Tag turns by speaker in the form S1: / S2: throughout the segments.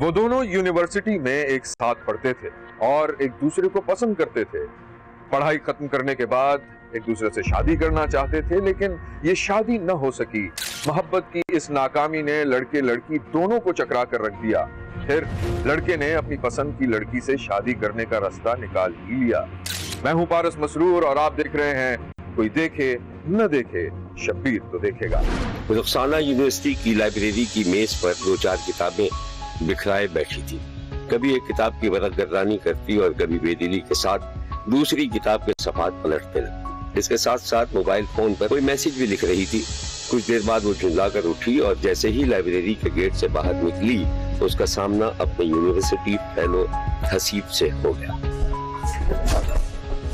S1: वो दोनों यूनिवर्सिटी में एक साथ पढ़ते थे और एक दूसरे को पसंद करते थे। पढ़ाई खत्म करने के बाद एक दूसरे से शादी करना चाहते थे, लेकिन ये शादी न हो सकी। मोहब्बत की इस नाकामी ने लड़के लड़की दोनों को चकरा कर रख दिया। फिर लड़के ने अपनी पसंद की लड़की से शादी करने का रास्ता निकाल ही लिया। मैं हूं पारस मसरूर और आप देख रहे हैं कोई देखे न देखे, शब्बीर तो देखेगा।
S2: रुखसाना यूनिवर्सिटी की लाइब्रेरी की मेज पर 2-4 किताबें बिखराए बैठी थी। कभी एक किताब की वरक़ गर्रानी करती और कभी बेदिली के साथ दूसरी किताब के सफ़ात पलटने लगती। इसके साथ साथ मोबाइल फोन पर कोई मैसेज भी लिख रही थी। कुछ देर बाद वो झुंझलाकर उठी और जैसे ही लाइब्रेरी के गेट से बाहर निकली तो उसका सामना अपने यूनिवर्सिटी फेलो हसीब से हो गया।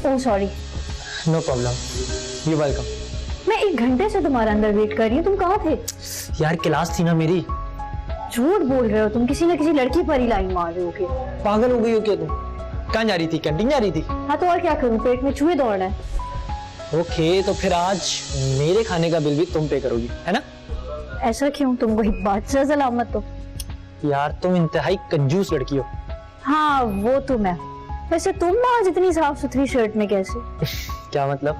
S3: Oh sorry.
S4: No problem, you welcome.
S3: मैं 1 घंटे से तुम्हारा अंदर वेट कर रही हूँ, तुम कहाँ थे?
S4: यार क्लास थी ना मेरी।
S3: झूठ बोल रहे हो तुम, किसी न किसी लड़की पर ही लाइन मार रहे हो क्या?
S4: पागल हो गई हो क्या तुम? कहाँ जा रही थी? कैंटीन जा रही थी?
S3: हाँ तो और क्या करूँ, पेट में चूहे दौड़ रहे हैं।
S4: ओके, तो फिर आज मेरे खाने का बिल भी तुम पे करोगी, है ना?
S3: ऐसा क्यों? तुम कोई बादशाह सलामत हो।
S4: यार तुम इंतहाई कंजूस लड़की हो।
S3: हाँ वो तो मैं। वैसे तुम आज इतनी साफ सुथरी शर्ट में कैसे?
S4: क्या मतलब?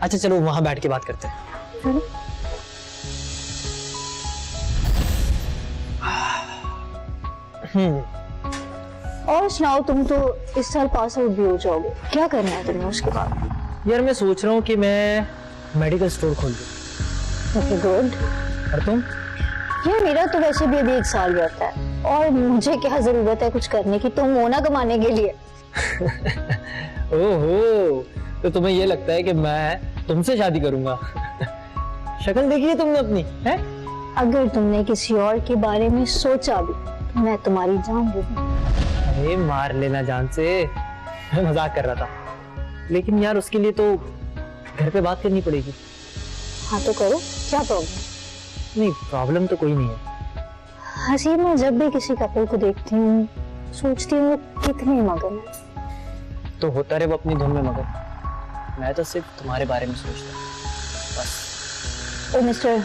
S4: अच्छा चलो वहां बैठ के बात करते हैं।
S3: चलो। और सुनाओ, तुम तो इस साल पास आउट भी हो जाओगे, क्या करना है तुम्हें उसके बाद?
S4: यार मैं सोच रहा हूँ कि मैं मेडिकल स्टोर खोल दूँ।
S3: Okay good.
S4: और तुम?
S3: यार मेरा तो वैसे भी अभी 1 साल रहता है और मुझे क्या जरूरत है कुछ करने की, तुम हो ना कमाने के लिए।
S4: ओहो, तो तुम्हें ये लगता है कि मैं तुमसे शादी करूंगा? शक्ल देखी है तुमने अपनी, है?
S3: अगर तुमने किसी और के बारे में सोचा भी तो मैं तुम्हारी जान दे दूं।
S4: अरे मार लेना जान से, मैं मजाक कर रहा था। लेकिन यार उसके लिए तो घर पे बात करनी पड़ेगी।
S3: हाँ तो करो, क्या प्रॉब्लम?
S4: नहीं प्रॉब्लम तो कोई नहीं है।
S3: हसीब, मैं जब भी किसी कपल को देखती हूँ सोचती हूँ कितने मगन है।
S4: तो होता रहे वो अपनी धुन में मगन, मैं तो सिर्फ तुम्हारे बारे में सोचता हूँ बस।
S3: ओ मिस्टर,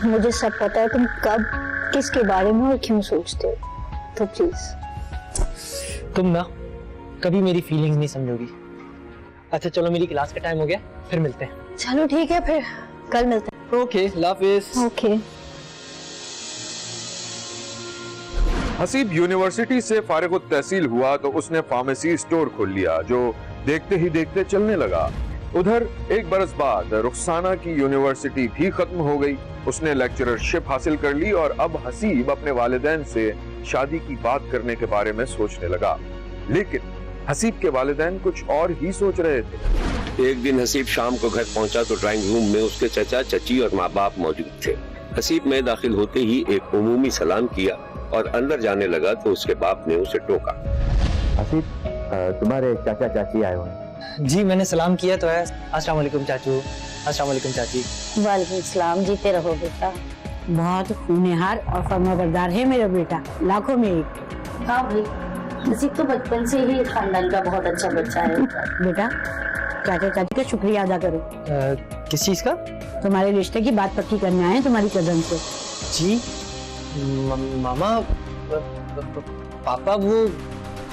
S3: मुझे सब पता है तुम कब किसके बारे में और क्यों सोचते हो, तो प्लीज।
S4: तुम ना कभी मेरी फीलिंग्स नहीं समझोगी। अच्छा चलो मेरी क्लास का टाइम हो गया, फिर मिलते हैं।
S3: चलो ठीक है, फिर कल मिलते हैं।
S4: ओके, अल्लाह हाफिज।
S3: ओके।
S1: हसीब यूनिवर्सिटी से फारिग तहसील हुआ तो उसने फार्मेसी स्टोर खोल लिया, जो देखते ही देखते चलने लगा। उधर 1 बरस बाद रुखसाना की यूनिवर्सिटी भी खत्म हो गई। उसने लेक्चररशिप हासिल कर ली और अब हसीब अपने वालिदैन से शादी की बात करने के बारे में सोचने लगा। लेकिन हसीब के वालिदैन कुछ और ही सोच रहे थे।
S2: एक दिन हसीब शाम को घर पहुंचा तो ड्राइंग रूम में उसके चचा चची और माँ बाप मौजूद थे। हसीब में दाखिल होते ही एक उमूमी सलाम किया और अंदर जाने लगा तो उसके बाप ने उसे टोका।
S5: हसीब, तुम्हारे चाचा चाची आए हुए हैं।
S4: जी मैंने सलाम किया तो है। अस्सलाम वालेकुम चाचू। अस्सलाम वालेकुम चाची।
S6: वालेकुम सलाम, जीते रहो बेटा। बहुत होनहार और फर्माबरदार है मेरा बेटा, लाखों में एक।
S7: हाँ भाई, हसीब तो बचपन से ही खानदान का बहुत अच्छा बच्चा है।
S6: बेटा चाचा चाची का शुक्रिया अदा करो।
S4: किस चीज का?
S6: तुम्हारे रिश्ते की बात पक्की करने आए हैं तुम्हारी कदम से।
S4: जी मामा, पापा वो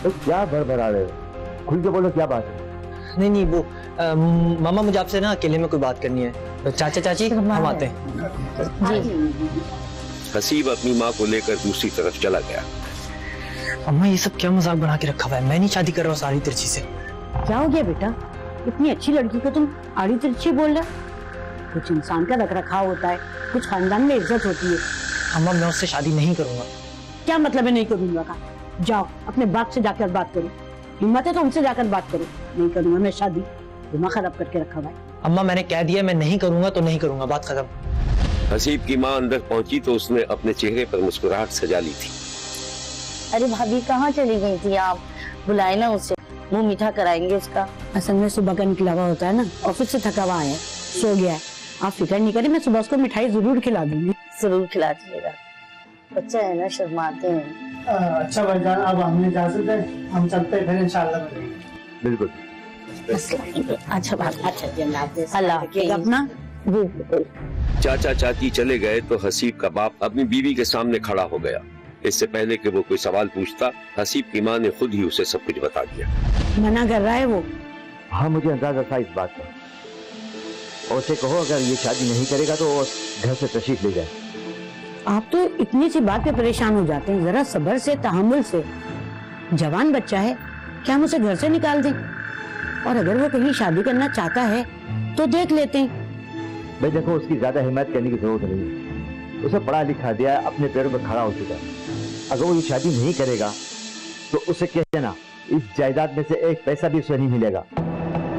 S5: तो क्या भरभरा रहे हो? खुल के बोलो, क्या बात है?
S4: नहीं वो मामा मुझे आपसे ना अकेले में कोई बात करनी है। तो चाचा चाची हम आते हैं।
S6: जी।
S2: हसीब अपनी माँ को लेकर दूसरी तरफ चला गया।
S4: अम्मा ये सब क्या मजाक बना के रखा हुआ है? मैं नहीं शादी कर रहा हूँ सारी तिरछी से।
S6: क्या हो गया बेटा? इतनी अच्छी लड़की को तुम आड़ी तिरछी बोल रहे? कुछ इंसान का रख रखाव होता है, कुछ खानदान में इज्जत होती है।
S4: अम्मा मैं उससे शादी नहीं करूंगा।
S6: क्या मतलब है नहीं करूंगा का? जाओ अपने बाप से जाकर बात करो, हिम्मत है तो उनसे जाकर बात करो। नहीं करूंगा मैं शादी, दिमाग खराब करके रखा हुआ है।
S4: अम्मा मैंने कह दिया मैं नहीं करूंगा तो नहीं करूंगा, बात खत्म।
S2: हसीब की माँ अंदर पहुंची तो उसने अपने चेहरे पर मुस्कुराहट सजा ली थी।
S7: अरे भाभी कहाँ चली गई थी आप? बुलाए ना उसे, मुंह मीठा कराएंगे उसका।
S6: असल में सुबह का निकला हुआ होता है ना, ऑफिस से थका हुआ आया, सो गया है। आप फिक्र नहीं करें, मैं सुबह उसको मिठाई जरूर खिला दूंगी।
S7: जरूर खिला दीजिएगा, बच्चा है ना, शर्माते हैं।
S8: अच्छा भाईजान, अब हम इजाजत है, हम चलते हैं फिर इंशाल्लाह।
S5: बिल्कुल।
S6: अच्छा बात, अच्छा जनाब,
S7: अल्लाह
S6: रखिएगा अपना।
S2: चाचा चाची चले गए तो हसीब का बाप अपनी बीवी के सामने खड़ा हो गया। इससे पहले कि वो कोई सवाल पूछता, हसीब की माँ ने खुद ही उसे सब कुछ बता दिया।
S6: मना कर रहा है वो।
S5: हाँ, मुझे अंदाजा था इस बात का। और उसे कहो अगर ये शादी नहीं करेगा तो वो घर से तशरीफ ले जाए।
S6: आप तो इतनी सी बात पे परेशान हो जाते हैं, जरा सब्र से, तहम्मुल से। जवान बच्चा है, क्या हम उसे घर से निकाल दें? और अगर वो कहीं शादी करना चाहता है तो देख लेते हैं।
S5: भाई देखो, उसकी ज्यादा हिम्मत करने की जरूरत नहीं है। उसे पढ़ा लिखा दिया, अपने पैरों पर खड़ा हो चुका है। अगर वो ये शादी नहीं करेगा तो उसे क्या कहना, इस जायदाद में से एक पैसा भी उसे नहीं मिलेगा।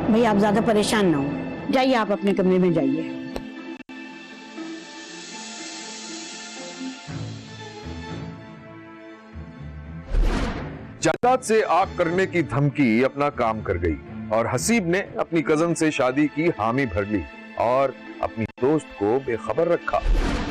S6: भाई आप ज्यादा परेशान ना हो, जाइए आप अपने कमरे में जाइए।
S1: जायदाद से आग करने की धमकी अपना काम कर गई और हसीब ने अपनी कजन से शादी की हामी भर ली और अपनी दोस्त को बेखबर रखा।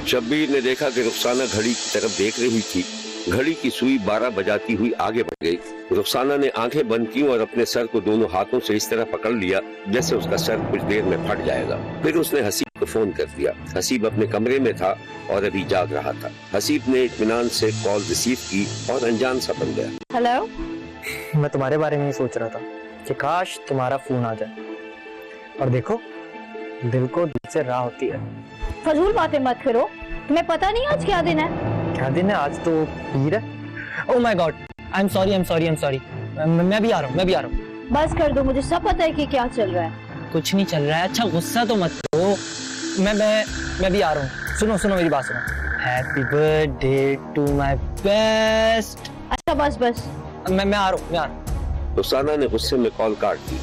S2: शब्बीर ने देखा कि रुखसाना घड़ी की तरफ देख रही थी। घड़ी की सुई 12 बजाती हुई आगे बढ़ गई। रुखसाना ने आंखें बंद की और अपने सर को दोनों हाथों से इस तरह पकड़ लिया जैसे उसका सर कुछ देर में फट जाएगा। फिर उसने हसीब को फोन कर दिया। हसीब अपने कमरे में था और अभी जाग रहा था। हसीब ने इत्मीनान से कॉल रिसीव की और अनजान सा बन गया।
S7: हेलो।
S4: मैं तुम्हारे बारे में ही सोच रहा था कि काश तुम्हारा फोन आ जाए। और देखो, दिल को दिल से राह होती है।
S3: फजूल बातें मत करो, तुम्हें पता नहीं आज क्या दिन है?
S4: क्या दिन है? आज तो पीर है। Oh my God, I am sorry, I am sorry, I am sorry. मैं भी आ रहा हूँ।
S3: बस कर दो, मुझे सब पता है कि क्या चल रहा है।
S4: कुछ नहीं चल रहा है। अच्छा गुस्सा तो मत करो। मैं भी आ रहा हूँ। सुनो मेरी बात सुनो। Happy birthday to my best.
S3: अच्छा बस
S4: मैं आ रहा हूँ।
S2: रुखसाना ने गुस्से में कॉल काट दी।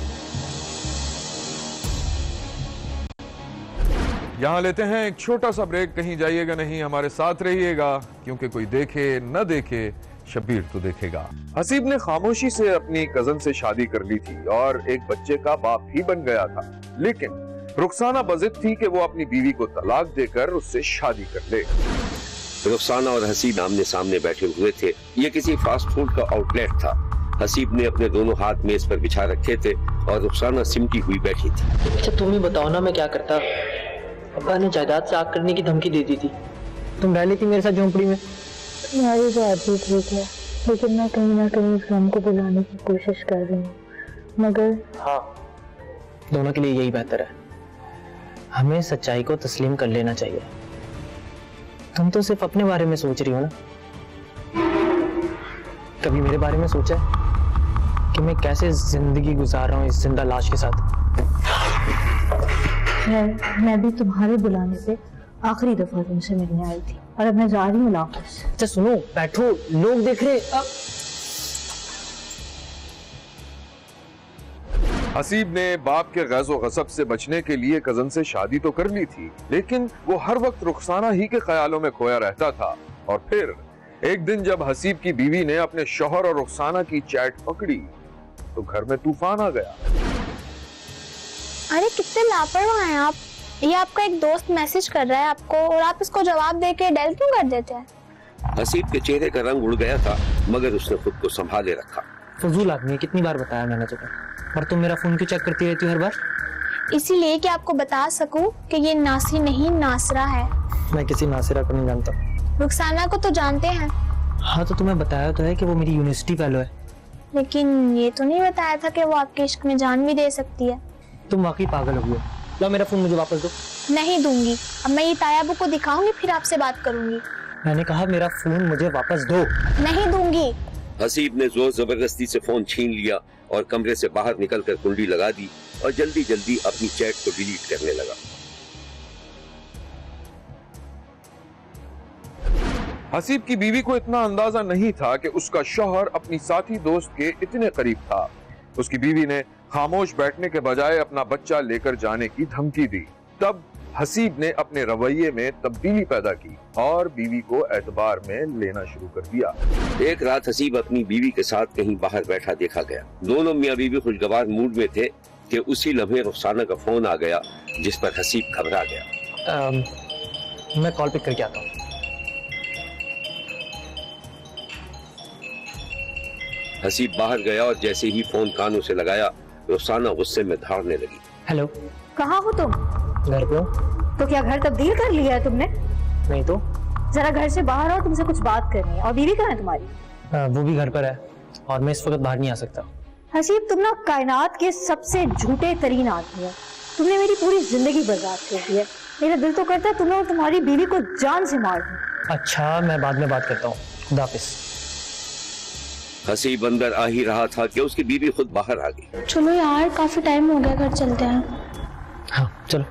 S1: यहाँ लेते हैं एक छोटा सा ब्रेक। कहीं जाइएगा नहीं, हमारे साथ रहिएगा, क्योंकि कोई देखे न देखे शब्बीर तो देखेगा। हसीब ने खामोशी से अपनी कजन से शादी कर ली थी और एक बच्चे का बाप भी बन गया था, लेकिन रुखसाना बज़िद थी कि वो अपनी बीवी को तलाक देकर उससे शादी कर ले।
S2: रुखसाना और हसीब आमने सामने बैठे हुए थे। ये किसी फास्ट फूड का आउटलेट था। हसीब ने अपने दोनों हाथ मेज पर बिछा रखे थे और रुखसाना सिमटी हुई बैठी थी।
S4: अच्छा तुम ही बताओ ना, मैं क्या करता? अब्बा ने जायदाद से आग करने की धमकी दे दी थी। तुम रह ली थी मेरे साथ झोंपड़ी में।
S3: तुम्हारी बात भी ठीक है, लेकिन मैं कहीं ना कहीं इस गम को भुलाने की कोशिश कर रही हूँ, मगर
S4: हाँ, दोनों के लिए यही बेहतर है। हमें सच्चाई को तस्लीम कर लेना चाहिए। तुम तो सिर्फ अपने बारे में सोच रही हो ना। कभी मेरे बारे में सोचा है कि मैं कैसे जिंदगी गुजार रहा हूँ इस जिंदा लाश के साथ?
S3: मैं भी तुम्हारे बुलाने पे आखिरी दफा तुमसे मिलने आई थी और अब मैं जा रही हूँ वापस।
S4: अच्छा सुनो, बैठो, लोग देख रहे।
S1: हसीब ने बाप के गैज़ो गज़ब से बचने के लिए कजन से शादी तो कर ली थी, लेकिन वो हर वक्त रुखसाना ही के ख्यालों में खोया रहता था। और फिर एक दिन जब हसीब की बीवी ने अपने शौहर और रुखसाना की चैट पकड़ी तो घर में तूफान आ गया।
S9: अरे कितने लापरवाह हैं आप। ये आपका एक दोस्त मैसेज कर रहा है आपको और आप इसको जवाब देके डेल क्यों कर देते हैं?
S2: हसीब के चेहरे का रंग उड़ गया था, मगर उसने खुद को संभाले रखा।
S4: फजूल आदमी है, कितनी बार बताया मैंने तुम्हें। और तुम मेरा फोन क्यों चेक करती रहती हो हर बार?
S9: इसीलिए कि आपको बता सकूं कि ये नासी नहीं नासरा है।
S4: मैं किसी नासिरा को नहीं जानता।
S9: रुखसाना को तो जानते हैं।
S4: हाँ तो तुम्हें बताया तो है कि वो मेरी यूनिवर्सिटी फेलो है।
S9: लेकिन ये तो नहीं बताया था कि वो आपके इश्क में जान भी दे सकती है।
S4: तुम वाकई पागल हो गई हो। लो मेरा फोन मुझे वापस दो।
S9: नहीं दूंगी। अब मैं ये तायाबू को दिखाऊंगी, फिर आपसे बात करूंगी।
S4: मैंने कहा मेरा फोन मुझे वापस दो।
S9: नहीं दूंगी।
S2: हसीब ने जोर जबरदस्ती से फोन छीन लिया और कमरे से बाहर निकलकर कुंडी लगा दी और जल्दी जल्दी अपनी चैट को डिलीट करने लगा।
S1: हसीब की बीवी को इतना अंदाजा नहीं था कि उसका शौहर अपनी साथी दोस्त के इतने करीब था। उसकी बीवी ने खामोश बैठने के बजाय अपना बच्चा लेकर जाने की धमकी दी। तब हसीब ने अपने रवैये में तब्दीली पैदा की और बीवी को एतबार में लेना शुरू कर दिया।
S2: एक रात हसीब अपनी बीवी के साथ कहीं बाहर बैठा देखा गया। दोनों मियाँ बीवी खुशगवार मूड में थे कि उसी लम्हे रुखसाना का फोन आ गया, जिस पर हसीब घबरा गया।
S4: मैं कॉल पिक करके आता हूँ।
S2: हसीब बाहर गया और जैसे ही फोन कानों से लगाया, रुखसाना गुस्से में धाड़ने लगी।
S4: हेलो,
S6: कहाँ हो तुम?
S4: घर पे हो?
S6: तो क्या घर तब्दील कर लिया है तुमने?
S4: नहीं तो
S3: जरा घर से बाहर आओ, तुमसे कुछ बात करनी है। और बीवी कहाँ है तुम्हारी?
S4: वो भी घर पर है और मैं इस वक्त बाहर नहीं आ सकता।
S3: हसीब, तुम ना कायनात के सबसे झूठे तरीन आदमी हो। तुमने मेरी पूरी जिंदगी बर्बाद कर दी है। मेरा दिल तो करता है तुम्हें और तुम्हारी बीवी को जान से मार दूं।
S4: अच्छा, मैं बाद में बात करता हूँ। खुदा हाफिज।
S2: हसीब अंदर आ ही रहा था कि उसकी बीवी खुद बाहर आ गई।
S9: चलो यार, काफी टाइम हो गया, घर चलते हैं।
S4: हाँ चलो।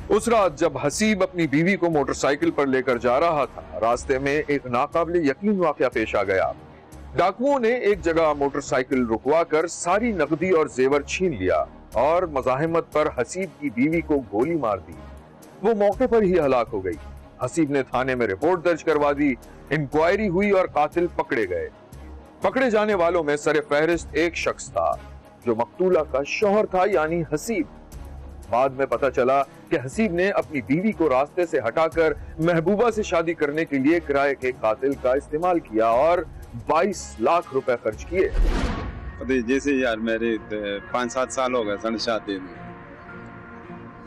S1: उस रात जब हसीब अपनी बीवी को मोटरसाइकिल पर लेकर जा रहा था, रास्ते में एक नाकाबिले यकीन वाकया पेश आ गया। डाकुओं ने एक जगह मोटरसाइकिल रुकवाकर सारी नकदी और जेवर छीन लिया और मज़ाहमत पर हसीब की बीवी को गोली मार दी। वो मौके पर ही हलाक हो गई। हसीब ने थाने में रिपोर्ट दर्ज करवा दी। इंक्वायरी हुई और कातिल पकड़े गए। पकड़े जाने वालों में सरे फहरिस्त एक शख्स था जो मकतूला का शौहर था, यानी हसीब। बाद में पता चला कि हसीब ने अपनी बीवी को रास्ते से हटाकर महबूबा से शादी करने के लिए किराए के कातिल का इस्तेमाल किया और 22 लाख रुपए खर्च किए।
S10: जैसे यार मेरे 5-7 साल हो गए सन शादी में,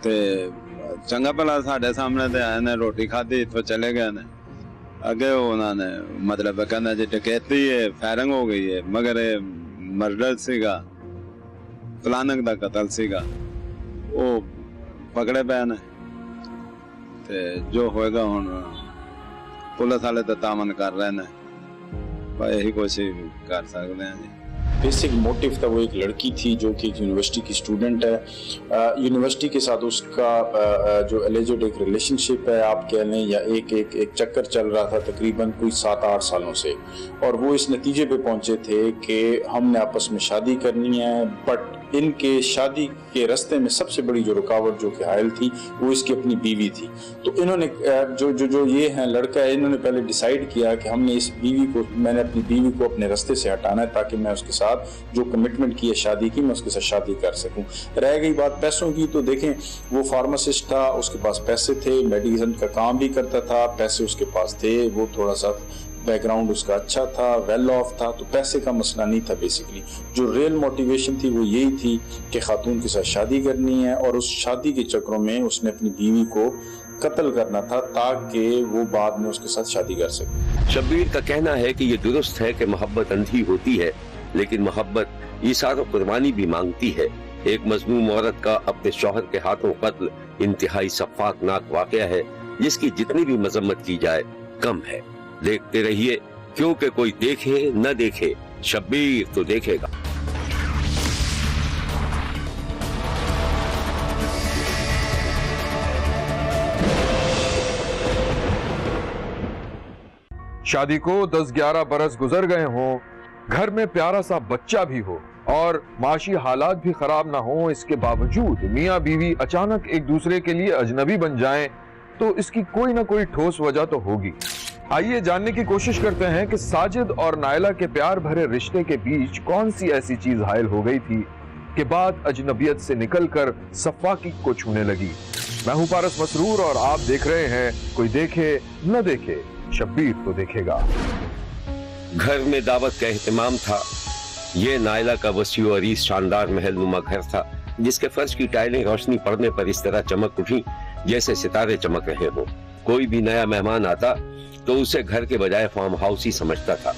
S10: ते चंगा भला साढ़े सामने ते आए ने, रोटी खाधी तो चले गए ने। अगे उन्होंने मतलब कहना जी डकैती है, फायरिंग हो गई है, मगर मर्डर सीगा, प्लानिंग दा कतल सीगा। वो पकड़े पे ने ते जो होएगा हुन पुलिस वाले तो तामन कर रहे ने, यही कोशिश कर सकते हैं जी।
S11: बेसिक मोटिव था, वो एक लड़की थी जो कि एक यूनिवर्सिटी की स्टूडेंट है। यूनिवर्सिटी के साथ उसका जो एलिजिड एक रिलेशनशिप है आप कह लें, या एक चक्कर चल रहा था तकरीबन कोई 7-8 सालों से। और वो इस नतीजे पे पहुंचे थे कि हमने आपस में शादी करनी है, बट इनके शादी के रास्ते में सबसे बड़ी जो रुकावट जो कि हायल थी वो इसकी अपनी बीवी थी। तो इन्होंने जो ये है लड़का है, इन्होंने पहले डिसाइड किया कि हमने मैंने अपनी बीवी को अपने रास्ते से हटाना है ताकि मैं उसके साथ जो कमिटमेंट की है शादी की, मैं उसके साथ शादी कर सकूं। रह गई बात पैसों की, तो देखें वो फार्मासिस्ट था, उसके पास पैसे थे, मेडिसिन का काम भी करता था, पैसे उसके पास थे, वो थोड़ा सा बैकग्राउंड उसका अच्छा था, वेल ऑफ था, तो पैसे का मसला नहीं था। बेसिकली जो रियल मोटिवेशन थी वो यही थी कि खातून के साथ शादी करनी है और उस शादी के चक्रों में उसने अपनी बीवी को कत्ल करना था ताकि वो बाद में उसके साथ शादी कर सके।
S2: शब्बीर का कहना है कि ये दुरुस्त है कि मोहब्बत अंधी होती है, लेकिन मोहब्बत ईसार और कुर्बानी भी मांगती है। एक मजलूम औरत का अपने शौहर के हाथों कत्ल इंतहाई शफाकनाक वाकया है, जिसकी जितनी भी मजम्मत की जाए कम है। देखते रहिए, क्योंकि कोई देखे न देखे, शब्बीर तो देखेगा।
S1: शादी को 10-11 बरस गुजर गए हों, घर में प्यारा सा बच्चा भी हो और माशी हालात भी खराब ना हो, इसके बावजूद मियाँ बीवी अचानक एक दूसरे के लिए अजनबी बन जाएं, तो इसकी कोई ना कोई ठोस वजह तो होगी। आइए जानने की कोशिश करते हैं कि साजिद और नायला के प्यार भरे रिश्ते के बीच कौन सी ऐसी चीज हायल हो गई थी कि बात अजनबियत से निकलकर सफ़ाकी को छूने लगी। मैं हूं पारस मसरूर और आप देख रहे हैं कोई देखे न देखे, शब्बीर तो देखेगा।
S2: घर में दावत का एहतमाम था। ये नायला का वसी और शानदार महलनुमा घर था, जिसके फर्श की टाइलें रोशनी पड़ने पर इस तरह चमक उठी जैसे सितारे चमक रहे हों। कोई भी नया मेहमान आता तो उसे घर के बजाय फार्म हाउस ही समझता था।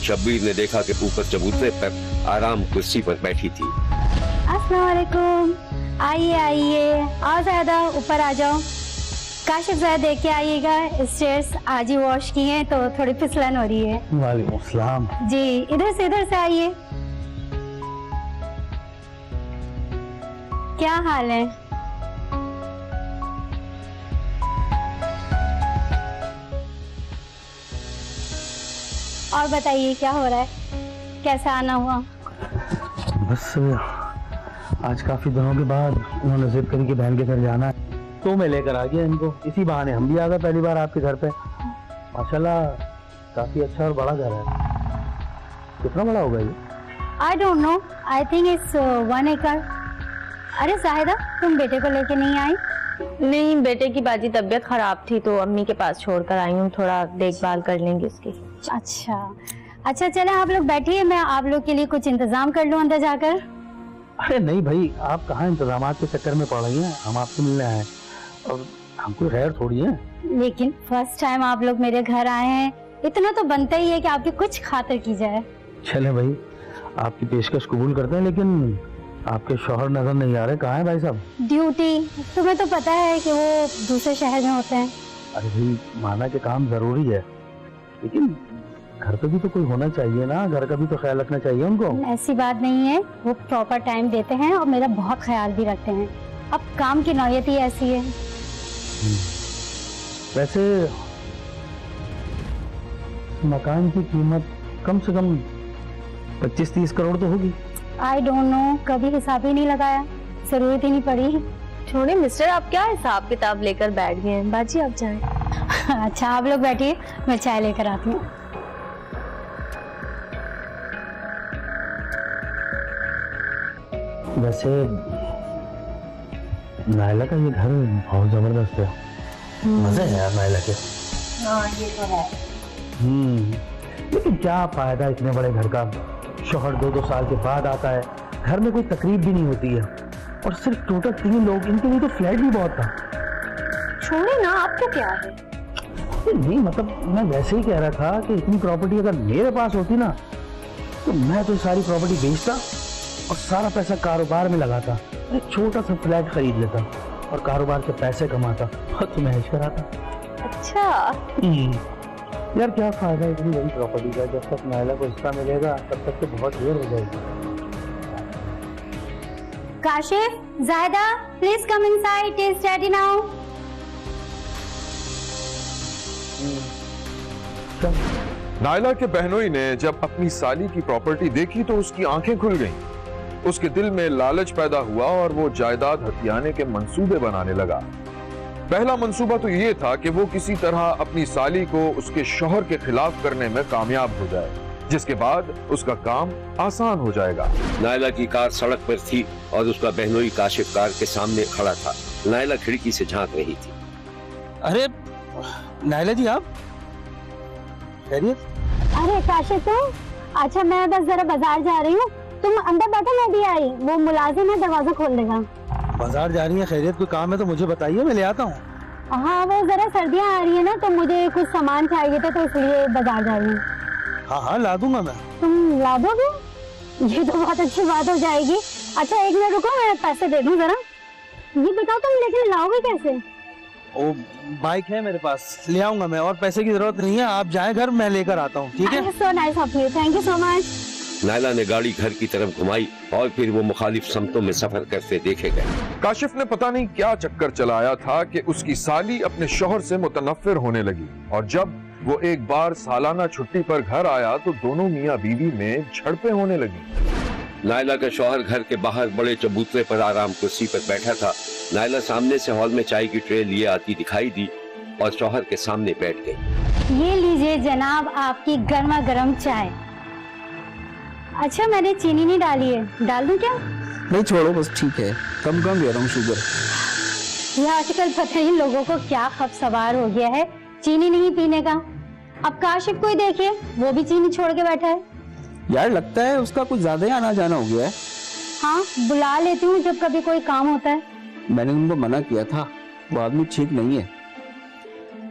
S2: शब्बीर ने देखा कि ऊपर चबूतरे पर आराम कुर्सी पर बैठी थी।
S9: अस्सलाम वालेकुम, आइए आइए, आओ ज़्यादा ऊपर आ जाओ। काशिफ ज़रा देख के आइएगा, स्टेयर्स आज ही वॉश किए हैं तो थोड़ी फिसलन हो रही है।
S8: वालेकुम अस्सलाम।
S9: जी इधर से आइए। क्या हाल है? और बताइए क्या हो रहा है, कैसा आना हुआ?
S8: बस आज काफी दिनों के बाद उन्होंने जिद करी कि बहन के घर जाना है, तो मैं लेकर आ गया इनको। इसी बहाने हम भी आ गए पहली बार आपके घर पे। माशाल्लाह काफी अच्छा और बड़ा घर है। कितना बड़ा होगा ये?
S9: I don't know, I think it's 1 एकड़। अरे जाहिदा, तुम बेटे को लेके नहीं आई?
S7: नहीं, बेटे की बाजी तबीयत खराब थी तो अम्मी के पास छोड़कर आई हूँ, थोड़ा देखभाल कर लेंगे उसकी।
S9: अच्छा चले आप लोग बैठिए, मैं आप लोग के लिए कुछ इंतजाम कर लूँ अंदर जाकर।
S8: अरे नहीं भाई, आप कहाँ इंतजामात के चक्कर में पड़ रही हैं, हम आपसे मिलने आए और हम कोई गैर थोड़ी हैं।
S9: लेकिन फर्स्ट टाइम आप लोग मेरे घर आए हैं, इतना तो बनता ही है कि आपकी कुछ खातिर की जाए।
S8: चले भाई, आपकी पेशकश कबूल करते हैं, लेकिन आपके शौहर नजर नहीं आ रहे, कहाँ है भाई साहब?
S9: ड्यूटी, तुम्हें तो पता है कि वो दूसरे शहर में होते हैं।
S8: अरे भाई, माना कि काम जरूरी है, लेकिन घर पे भी तो कोई होना चाहिए ना, घर का भी तो ख्याल रखना चाहिए उनको।
S9: ऐसी बात नहीं है, वो प्रॉपर टाइम देते हैं और मेरा बहुत ख्याल भी रखते हैं। अब काम की नौयत ही ऐसी है।
S8: वैसे मकान की कीमत कम से कम 25-30 करोड़ तो होगी।
S9: आई डोंट नो, कभी हिसाब ही नहीं लगाया, जरूरत ही नहीं पड़ी।
S7: छोड़े मिस्टर, आप क्या हिसाब किताब लेकर बैठ गए हैं? बाजी आप जाएं।
S9: अच्छा आप लोग बैठिए, मैं चाय लेकर आती हूँ।
S8: वैसे नायला का ये घर बहुत जबरदस्त है, मजे है यार नायला के।
S7: हाँ ये तो है।
S8: लेकिन क्या फायदा इतने बड़े घर का, शौहर 2-2 साल के बाद आता है, घर में कोई तकरीब भी नहीं होती है, और सिर्फ टोटल 3 लोग, इनके लिए तो फ्लैट भी बहुत था।
S9: छोड़े ना, आपको क्या है?
S8: नहीं मतलब मैं वैसे ही कह रहा था कि इतनी प्रॉपर्टी अगर मेरे पास होती ना, तो मैं तो सारी प्रॉपर्टी बेचता और सारा पैसा कारोबार में लगाता, एक छोटा सा फ्लैट खरीद लेता और कारोबार से पैसे कमाता और तुम्हें ऐश कराता।
S9: अच्छा
S8: यार क्या फायदा इतनी बड़ी प्रॉपर्टी का, जब तक नायला को हिस्सा मिलेगा तब तक तो बहुत देर हो जाएगी।
S9: काशिफ, जायदा, please come inside, it is ready now.
S1: Naila के बहनोई ने जब अपनी साली की प्रॉपर्टी देखी तो उसकी आंखें खुल गईं। उसके दिल में लालच पैदा हुआ और वो जायदाद हथियाने के मंसूबे बनाने लगा। पहला मंसूबा तो ये था कि वो किसी तरह अपनी साली को उसके शौहर के खिलाफ करने में कामयाब हो जाए, जिसके बाद उसका काम आसान हो जाएगा।
S2: नायला की कार सड़क पर थी और उसका बहनोई काशिफ कार के सामने खड़ा था। नायला खिड़की से झांक रही थी।
S8: अरे नायला जी, आप खैरियत?
S9: अरे काशिफ तुम? अच्छा मैं बस जरा बाजार जा रही हूँ, तुम अंदर बैठो, मैं भी आई। वो मुलाजिम है, दरवाजा खोल देगा।
S8: बाजार जा रही है, खैरियत कोई काम है तो मुझे बताइए, मैं ले आता हूँ।
S9: हाँ वो जरा सर्दियाँ आ रही है ना, तो मुझे कुछ सामान चाहिए था, तो इसलिए बाजार जा रही हूँ।
S8: हाँ ला दूंगा मैं।
S9: तुम ला दोगे? ये तो बहुत अच्छी बात हो जाएगी। अच्छा 1 मिनट रुको, मैं पैसे दे दूँ जरा। ये बताओ तुम लेकिन लाओगे कैसे?
S8: ओ बाइक है मेरे पास, ले आऊंगा मैं, और पैसे की जरूरत नहीं है, आप जाएं घर, मैं लेकर आता हूँ, ठीक है?
S9: So nice of you, thank you so much.
S2: Naila ने गाड़ी घर की तरफ घुमाई और फिर वो मुखालिफ समतों में सफर करते देखे गए।
S1: काशिफ ने पता नहीं क्या चक्कर चलाया था कि उसकी साली अपने शौहर से मुतनफ्फिर होने लगी, और जब वो एक बार सालाना छुट्टी पर घर आया तो दोनों मियाँ बीवी में झड़पें होने लगी।
S2: नायला का शौहर घर के बाहर बड़े चबूतरे पर आराम कुर्सी पर बैठा था। नायला सामने से हॉल में चाय की ट्रे लिए आती दिखाई दी और शौहर के सामने बैठ गई।
S9: ये लीजिए जनाब आपकी गर्मा गर्म चाय। अच्छा मैंने चीनी नहीं डाली है, डाल दूं क्या?
S12: नहीं छोड़ो बस, ठीक है, कम दे रहा हूँ शुगर।
S9: ये आजकल पता नहीं लोगों को क्या खप सवार हो गया है चीनी नहीं पीने का। अब काशिफ को ही देखिए, वो भी चीनी छोड़ के बैठा है।
S12: यार लगता है उसका कुछ ज्यादा ही आना जाना हो गया है।
S9: हाँ बुला लेती हूँ जब कभी कोई काम होता है।
S12: मैंने उनको मना किया था, वो आदमी ठीक नहीं है।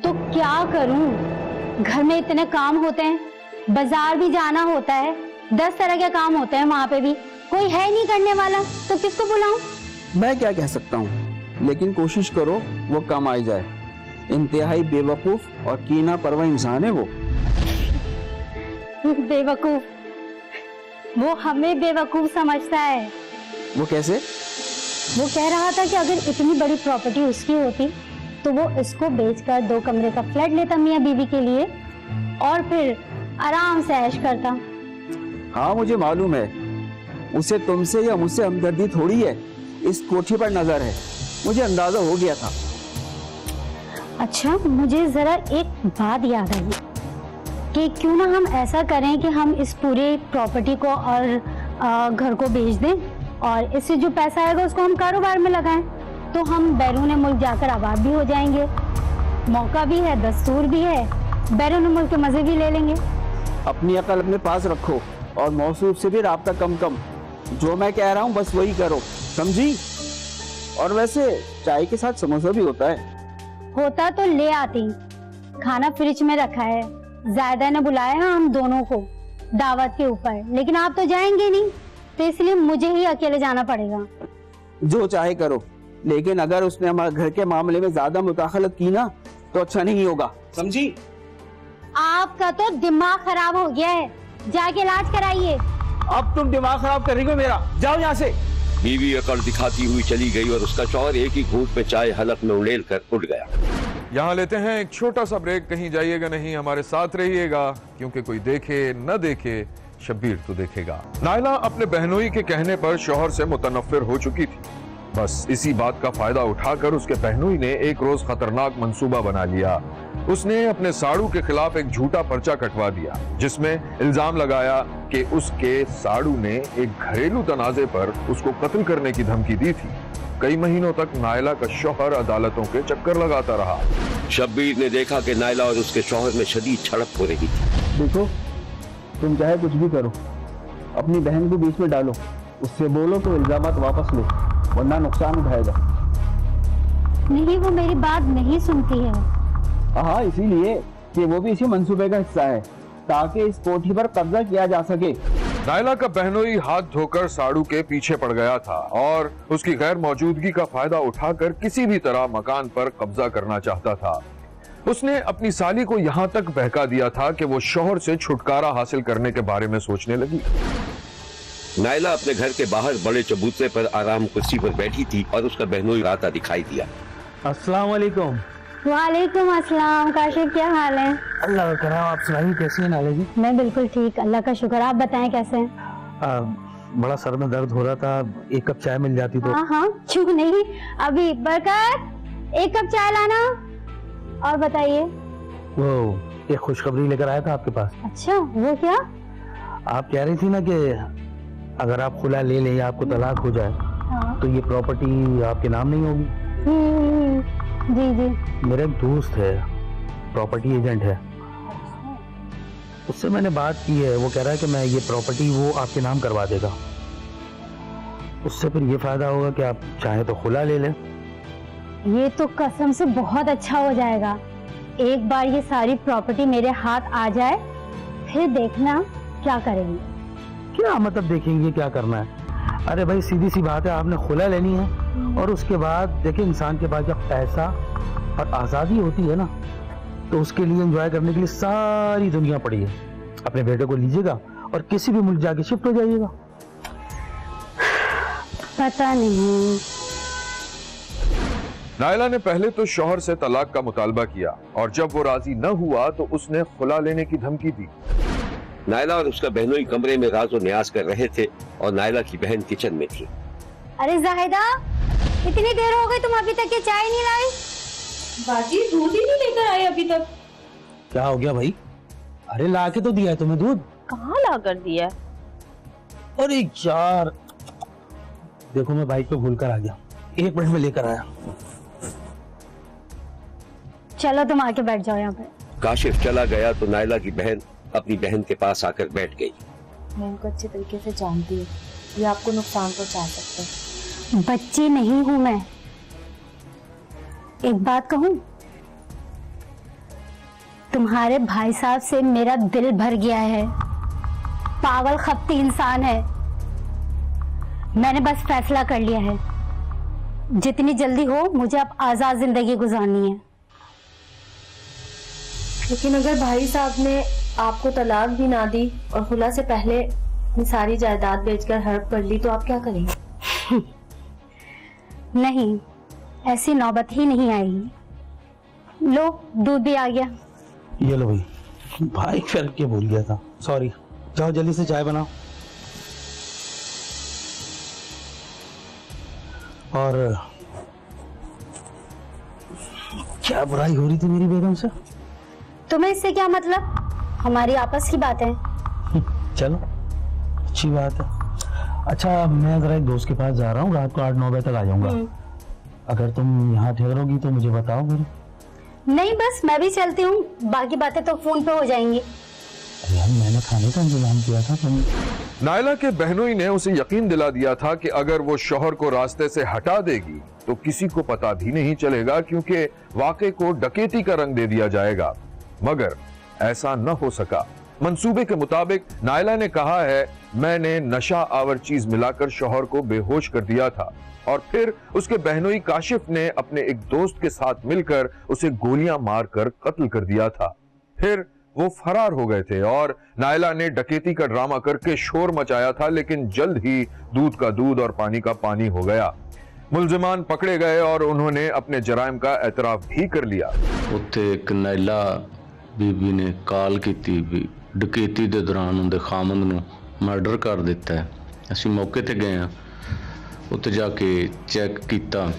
S9: तो क्या करूँ, घर में इतने काम होते हैं, बाजार भी जाना होता है, 10 तरह के काम होते हैं, वहाँ पे भी कोई है नहीं करने वाला, तो किसको बुलाऊं?
S12: मैं क्या कह सकता हूँ, लेकिन कोशिश करो वो काम आ जाए। इंतहाई बेवकूफ और कीना परवा इंसान है वो।
S9: बेवकूफ? वो हमें बेवकूफ समझता है।
S12: वो कैसे?
S9: वो कह रहा था कि अगर इतनी बड़ी प्रॉपर्टी उसकी होती तो वो इसको बेचकर 2 कमरे का फ्लैट लेता मियाँ बीवी के लिए और फिर आराम से ऐश करता।
S12: हाँ मुझे मालूम है, उसे तुमसे या मुझसे हमदर्दी थोड़ी है, इस कोठी पर नजर है, मुझे अंदाजा हो गया था।
S9: अच्छा मुझे जरा एक बात याद आई कि क्यों ना हम ऐसा करें कि हम इस पूरे प्रॉपर्टी को और घर को बेच दें और इससे जो पैसा आएगा उसको हम कारोबार में लगाएं, तो हम बैरून मुल्क जाकर आबाद भी हो जाएंगे। मौका भी है, दस्तूर भी है, बैरून मुल्क के मजे भी ले लेंगे।
S12: अपनी अकल अपने पास रखो और मौसूफ से भी राब्ता कम कम। जो मैं कह रहा हूँ बस वही करो, समझी? और वैसे चाय के साथ समोसा भी होता है।
S9: होता तो ले आती, खाना फ्रिज में रखा है। जायदा ने बुलाया है हम दोनों को दावत के ऊपर, लेकिन आप तो जाएंगे नहीं, तो इसलिए मुझे ही अकेले जाना पड़ेगा।
S12: जो चाहे करो, लेकिन अगर उसने हमारे घर के मामले में ज्यादा मुदाखलत की ना तो अच्छा नहीं होगा, समझी?
S9: आपका तो दिमाग खराब हो गया है, जाके इलाज कराइए।
S12: अब तुम दिमाग खराब कर रही हो मेरा, जाओ यहाँ से।
S2: बीवी अकड़ दिखाती हुई चली गई और उसका शौहर एक ही घूंट में चाय हलक में उड़ेल कर उठ गया।
S1: यहाँ लेते हैं एक छोटा सा ब्रेक, कहीं जाइएगा नहीं, हमारे साथ रहिएगा, क्योंकि कोई देखे न देखे शब्बीर तो देखेगा। नायला अपने बहनोई के कहने पर शौहर से मुतनफ्फिर हो चुकी थी। बस इसी बात का फायदा उठाकर उसके बहनोई ने एक रोज खतरनाक मंसूबा बना लिया। उसने अपने साड़ू के खिलाफ एक झूठा पर्चा कटवा दिया, जिसमें इल्जाम लगाया कि उसके साड़ू ने एक घरेलू तनाजे पर उसको कत्ल करने की धमकी दी थी। कई महीनों तक नायला का शौहर अदालतों के चक्कर लगाता रहा।
S2: शब्बीर ने देखा कि नायला और उसके शौहर में शदीद झड़प हो रही थी।
S12: देखो, तुम चाहे कुछ भी करो, अपनी बहन को बीच में डालो, उससे बोलो तो इल्जामात वापस लो, वरना नुकसान उठाएगा।
S9: नहीं, वो मेरी बात नहीं सुनती है।
S12: हाँ, इसीलिए कि वो भी इसी मंसूबे का हिस्सा है, ताकि इस कोठी पर कब्जा किया जा सके।
S1: नायला का बहनोई हाथ धोकर साड़ू के पीछे पड़ गया था और उसकी गैर मौजूदगी का फायदा उठाकर किसी भी तरह मकान पर कब्जा करना चाहता था। उसने अपनी साली को यहाँ तक बहका दिया था कि वो शौहर से छुटकारा हासिल करने के बारे में सोचने लगी।
S2: नायला अपने घर के बाहर बड़े चबूतरे पर आराम कुर्सी पर बैठी थी और उसका बहनोई आता दिखाई दिया।
S8: अस्सलाम वालेकुम।
S9: वालेकुम अस्सलाम। काशिफ, क्या हाल है?
S8: अल्लाह का करम, आप सुनाइए कैसी हैं नाले जी?
S9: मैं बिल्कुल ठीक, अल्लाह का शुक्र। आप बताएं कैसे हैं?
S8: बड़ा सर में दर्द हो रहा था, एक कप चाय मिल जाती तो।
S9: हाँ हाँ, क्यों नहीं। अभी बरकत, एक कप चाय लाना। और बताइए।
S8: वो एक खुशखबरी लेकर आया था आपके पास।
S9: अच्छा, वो क्या?
S8: आप कह रही थी ना कि अगर आप खुला ले लें या आपको तलाक हो जाए,
S9: हाँ।
S8: तो ये प्रॉपर्टी आपके नाम नहीं होगी।
S9: जी जी।
S8: मेरा एक दोस्त है, प्रॉपर्टी एजेंट है, उससे मैंने बात की है। वो कह रहा है कि मैं ये प्रॉपर्टी वो आपके नाम करवा देगा। उससे फिर ये फायदा होगा कि आप चाहे तो खुला ले लें।
S9: ये तो कसम से बहुत अच्छा हो जाएगा। एक बार ये सारी प्रॉपर्टी मेरे हाथ आ जाए, फिर देखना क्या करेंगे।
S8: क्या मतलब देखेंगे क्या करना है? अरे भाई, सीधी सी बात है, आपने खुला लेनी है और उसके बाद देखिए, इंसान के पास जब पैसा और आज़ादी होती है ना, तो उसके लिए एंजॉय करने के लिए सारी दुनिया पड़ी है। अपने बेटे को लीजिएगा और किसी भी मुल्क जाके शिफ्ट हो जाइएगा।
S9: पता नहीं।
S1: नायला ने पहले तो शौहर से तलाक का मुतालबा किया और जब वो राजी न हुआ तो उसने खुला लेने की धमकी दी।
S2: नायला और उसका बहनोई कमरे में राज और न्याज कर रहे थे और नायला की बहन किचन में थी।
S9: अरे जाहिदा, इतनी देर हो गई, तुम अभी तक ये चाय नहीं लाई?
S13: बाजी, दूध ही नहीं लेकर आए अभी तक।
S8: क्या हो गया भाई? अरे ला के तो दिया है तुम्हें दूध।
S13: कहाँ ला कर दिया?
S8: अरे यार, देखो मैं बाइक पे भूल कर आ गया, 1 मिनट में लेकर आया।
S9: चलो तुम आके बैठ जाओ यहाँ पे।
S2: काशिफ चला गया तो नायला की बहन अपनी बहन के पास आकर बैठ गई।
S7: मैं उनको अच्छे तरीके से जानती हूँ, ये आपको नुकसान पहुंचा सकते हैं।
S9: बच्ची नहीं हूं मैं। एक बात कहूं, तुम्हारे भाई साहब से मेरा दिल भर गया है। पागल खपती इंसान है। मैंने बस फैसला कर लिया है, जितनी जल्दी हो मुझे अब आजाद जिंदगी गुजारनी है।
S13: लेकिन अगर भाई साहब ने आपको तलाक भी ना दी और खुला से पहले अपनी सारी जायदाद बेचकर हड़प कर ली, तो आप क्या करेंगे?
S9: नहीं, ऐसी नौबत ही नहीं आएगी। लो, दूध भी आ गया।
S8: ये लो भाई, बाइक पे रख के भूल गया था, सॉरी। जाओ जल्दी से चाय बनाओ। और क्या बुराई हो रही थी मेरी बेगम से?
S9: तुम्हें इससे क्या मतलब? हमारी आपस की बात है।
S8: चलो, अच्छी बात है। अच्छा, मैं जरा एक दोस्त के पास जा रहा हूँ, रात को 8-9 बजे तक आ जाऊंगा। अगर तुम यहाँ ठहरोगी तो मुझे बताओ फिर।
S9: नहीं, बस मैं भी चलती हूँ, बाकी बातें तो फोन पे हो जाएंगी।
S8: यार मैंने खाने का इंतजाम किया था तुम।
S1: नायला के बहनोई ने उसे यकीन दिला दिया था कि अगर वो शौहर को रास्ते से हटा देगी तो किसी को पता भी नहीं चलेगा, क्योंकि वाकये को डकैती का रंग दे दिया जाएगा। मगर ऐसा न हो सका। मंसूबे के मुताबिक नायला ने कहा है, मैंने नशा आवर चीज मिलाकर शौहर को बेहोश कर दिया था और फिर उसके बहनोई काशिफ ने अपने एक दोस्त के साथ मिलकर उसे गोलियां मारकर कत्ल कर दिया था। फिर वो फरार हो गए थे और नायला ने डकैती का ड्रामा करके शोर मचाया था, लेकिन जल्द ही दूध का दूध और पानी का पानी हो गया। मुलजिमान पकड़े गए और उन्होंने अपने जराइम का एतराफ भी कर लिया।
S8: उत्थे एक नायला बीबी ने काल की भी डकैती के दौरान उनके खामद नूं मर्डर कर दिता है। असीं मौके ते गए, उत्थे जाके चैक किया।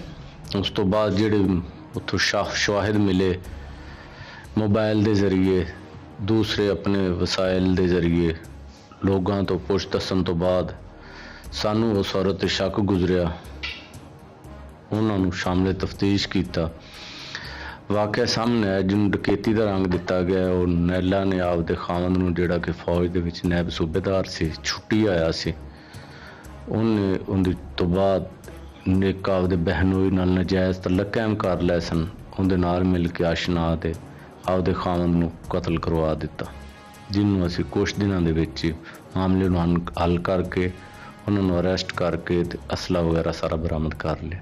S8: उस तो बाद जिहड़े उत्थों शवाहिद मिले, मोबाइल के जरिए दूसरे अपने वसाइल के जरिए लोगों तो पुछ दसन तो बाद सानू उस औरत ते शक गुजरिया। उन्होंने शामले तफ्तीश किया, वाकया सामने आया जिन्होंने डकैती का रंग दिता गया। और नैला ने आपदे खामद नूं जिहड़ा कि फौज दे विच नैब सूबेदार से छुट्टी आया सी, उन्हें उनकी तो बाद एक आपदे बहनोई नाल नजायज़ तलक कायम कर लै सन। उनदे नाल मिल के आशना ते आपदे खामद नूं कतल करवा दिता, जिन्होंने असीं कुछ दिनों दे विच मामले नूं हल करके उन्होंने अरेस्ट करके असला वगैरह सारा बरामद कर लिया।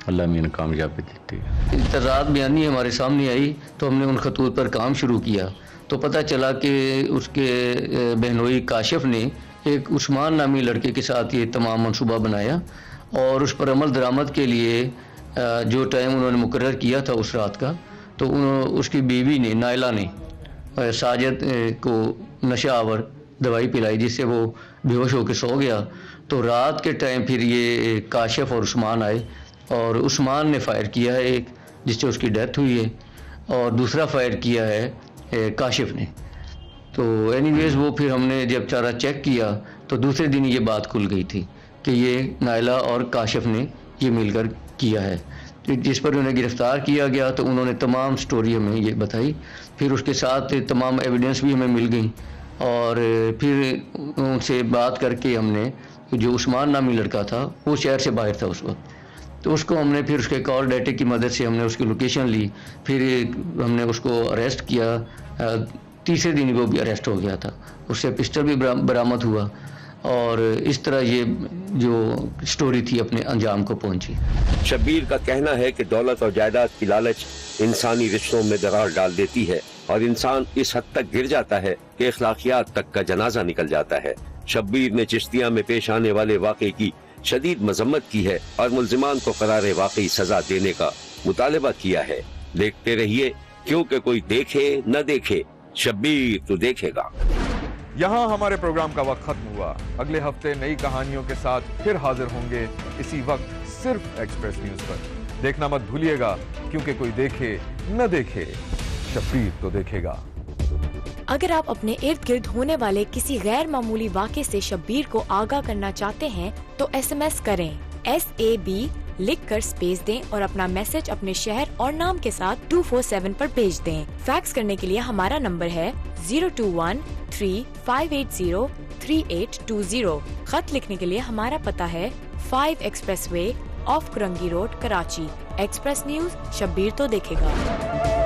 S8: अल्लाह मीन कामयाबी दी।
S14: इतरात बयानी हमारे सामने आई तो हमने उन खतूत पर काम शुरू किया, तो पता चला कि उसके बहनोई काशिफ ने एक उस्मान नामी लड़के के साथ ये तमाम मंसूबा बनाया और उस पर अमल दरामद के लिए जो टाइम उन्होंने मुकर्रर किया था उस रात का, तो उसकी बीवी ने नायला ने साजिद को नशा आवर दवाई पिलाई जिससे वो बेहोश होकर सो गया। तो रात के टाइम फिर ये काशिफ और उस्मान आए और उस्मान ने फायर किया है एक, जिससे उसकी डेथ हुई है, और दूसरा फायर किया है काशिफ ने। तो एनीवेज वो फिर हमने जब चारा चेक किया तो दूसरे दिन ये बात खुल गई थी कि ये नायला और काशिफ ने ये मिलकर किया है। तो जिस पर उन्हें गिरफ्तार किया गया तो उन्होंने तमाम स्टोरी हमें ये बताई। फिर उसके साथ तमाम एविडेंस भी हमें मिल गई और फिर उनसे बात करके हमने, जो उस्मान नामी लड़का था वो शहर से बाहर था उस वक्त, तो उसको हमने फिर उसके कॉल डाटे की मदद से हमने उसकी लोकेशन ली, फिर हमने उसको अरेस्ट किया। तीसरे दिन वो भी अरेस्ट हो गया था, उससे पिस्टल भी बरामद हुआ और इस तरह ये जो स्टोरी थी अपने अंजाम को पहुंची।
S2: शब्बीर का कहना है कि दौलत और जायदाद की लालच इंसानी रिश्तों में दरार डाल देती है और इंसान इस हद तक गिर जाता है कि अखलाकियात तक का जनाजा निकल जाता है। शब्बीर ने चिश्तिया में पेश आने वाले वाक़े की शदीद मजम्मत की है और मुल्जिमान को करारे वाकई सजा देने का मुतालबा किया है। देखते रहिए, क्योंकि कोई देखे न देखे, शब्बीर तो देखेगा।
S1: यहाँ हमारे प्रोग्राम का वक्त खत्म हुआ। अगले हफ्ते नई कहानियों के साथ फिर हाजिर होंगे इसी वक्त सिर्फ एक्सप्रेस न्यूज पर। देखना मत भूलिएगा, क्योंकि कोई देखे न देखे, शब्बीर तो देखेगा।
S15: अगर आप अपने इर्द गिर्द होने वाले किसी गैर मामूली वाक़े से शब्बीर को आगाह करना चाहते हैं तो SMS करें SAB लिखकर स्पेस दें और अपना मैसेज अपने शहर और नाम के साथ 247 पर भेज दें। फैक्स करने के लिए हमारा नंबर है 02135803820। खत लिखने के लिए हमारा पता है 5 expressway of Korangi road, Karachi. Express news, Shabbir तो देखेगा।